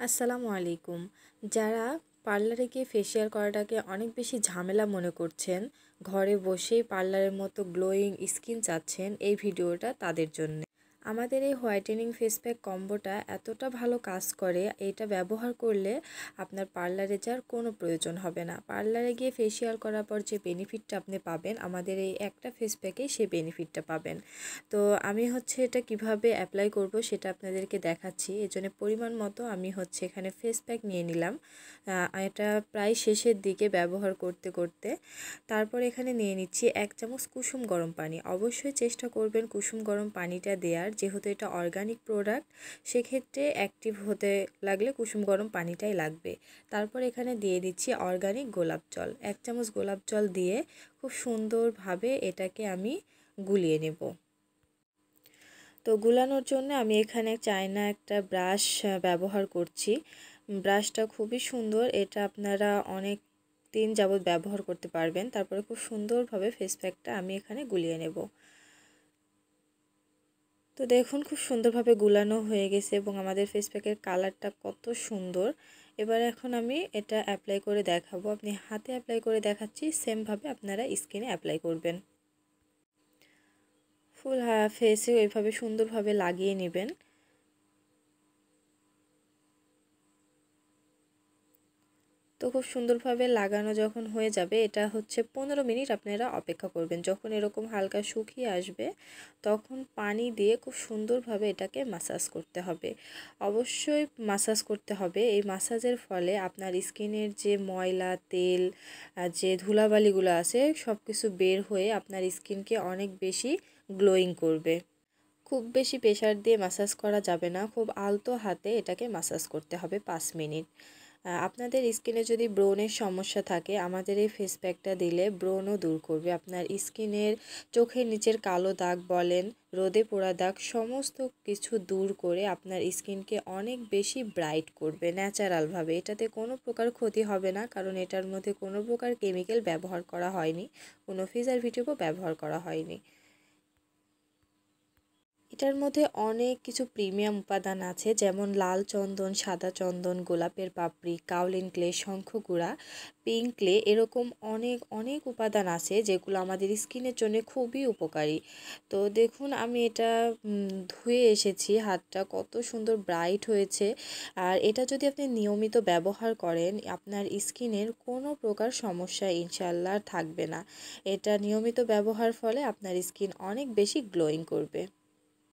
আসসালামু আলাইকুম। যারা পার্লারে গিয়ে ফেসিয়াল করাটাকে অনেক বেশি ঝামেলা মনে করছেন, ঘরে বসেই পার্লারের মতো গ্লোয়িং স্কিন চাচ্ছেন, এই ভিডিওটা তাদের জন্যে। আমাদের এই হোয়াইটেনিং ফেস প্যাক কম্বোটা এতটা ভালো কাজ করে, এটা ব্যবহার করলে আপনার পার্লারে যাওয়ার কোনো প্রয়োজন হবে না। পার্লারে গিয়ে ফেসিয়াল করার পর যে বেনিফিটটা আপনি পাবেন, আমাদের এই একটা ফেস প্যাকেই সেই বেনিফিটটা পাবেন। তো আমি এটা কিভাবে অ্যাপ্লাই করব সেটা আপনাদেরকে দেখাচ্ছি। এজন্য পরিমাণ মতো আমি এখানে ফেস প্যাক নিয়ে নিলাম। এটা প্রায় শেষের দিকে ব্যবহার করতে করতে। তারপর এখানে নিয়ে নিচ্ছি 1 চামচ কুসুম গরম পানি। অবশ্যই চেষ্টা করবেন কুসুম গরম পানিটা দেওয়ার, যেহেতু এটা অর্গানিক প্রোডাক্ট, সেক্ষেত্রে অ্যাক্টিভ হতে লাগলে কুসুম গরম পানিটাই লাগবে। তারপর এখানে দিয়ে দিচ্ছি অর্গানিক গোলাপ জল। 1 চামচ গোলাপ জল দিয়ে খুব সুন্দরভাবে এটাকে আমি গুলিয়ে নেব। তো গুলানোর জন্য আমি এখানে চায়না একটা ব্রাশ ব্যবহার করছি। ব্রাশটা খুবই সুন্দর, এটা আপনারা অনেক দিন যাবত ব্যবহার করতে পারবেন। তারপরে খুব সুন্দরভাবে ফেস প্যাকটা আমি এখানে গুলিয়ে নেব। তো দেখুন খুব সুন্দরভাবে গুলানো হয়ে গেছে এবং আমাদের ফেস প্যাকের কালারটা কত সুন্দর। এখন আমি এটা অ্যাপ্লাই করে দেখাবো। আপনি হাতে অ্যাপ্লাই করে দেখাচ্ছি, সেমভাবে আপনারা স্কিনে অ্যাপ্লাই করবেন। ফুল ফেসে ওইভাবে সুন্দরভাবে লাগিয়ে নেবেন। তো খুব সুন্দরভাবে লাগানো যখন হয়ে যাবে, এটা 15 মিনিট আপনারা অপেক্ষা করবেন। যখন এরকম হালকা শুকিয়ে আসবে, তখন পানি দিয়ে খুব সুন্দরভাবে এটাকে মাসাজ করতে হবে। অবশ্যই মাসাজ করতে হবে। এই মাসাজের ফলে আপনার স্কিনের যে ময়লা, তেল, যে ধুলাবালিগুলো আছে, সব কিছু বের হয়ে আপনার স্কিনকে অনেক বেশি গ্লোয়িং করবে। খুব বেশি প্রেশার দিয়ে মাসাজ করা যাবে না, খুব আলতো হাতে এটাকে মাসাজ করতে হবে 5 মিনিট। আপনাদের স্কিনে যদি ব্রণের সমস্যা থাকে, আমাদের এই ফেস প্যাকটা দিলে ব্রণও দূর করবে। আপনার স্কিনের চোখের নিচের কালো দাগ বলেন, রোদে পোড়া দাগ, সমস্ত কিছু দূর করে আপনার স্কিনকে অনেক বেশি ব্রাইট করবে ন্যাচারালভাবে। এটাতে কোনো প্রকার ক্ষতি হবে না, কারণ এটার মধ্যে কোনো প্রকার কেমিক্যাল ব্যবহার করা হয়নি, কোনো প্রিজারভেটিভও ব্যবহার করা হয়নি। এটার মধ্যে অনেক কিছু প্রিমিয়াম উপাদান আছে, যেমন লাল চন্দন, সাদা চন্দন, গোলাপের পাপড়ি, কাওলিন ক্লে, শঙ্খগুড়া, পিঙ্ক ক্লে, এরকম অনেক অনেক উপাদান আছে যেগুলো আমাদের স্কিনের জন্য খুবই উপকারী। তো দেখুন আমি এটা ধুয়ে এসেছি, হাতটা কত সুন্দর ব্রাইট হয়েছে। আর এটা যদি আপনি নিয়মিত ব্যবহার করেন, আপনার স্কিনের কোনো প্রকার সমস্যা ইনশাআল্লাহ থাকবে না। এটা নিয়মিত ব্যবহার ফলে আপনার স্কিন অনেক বেশি গ্লোয়িং করবে।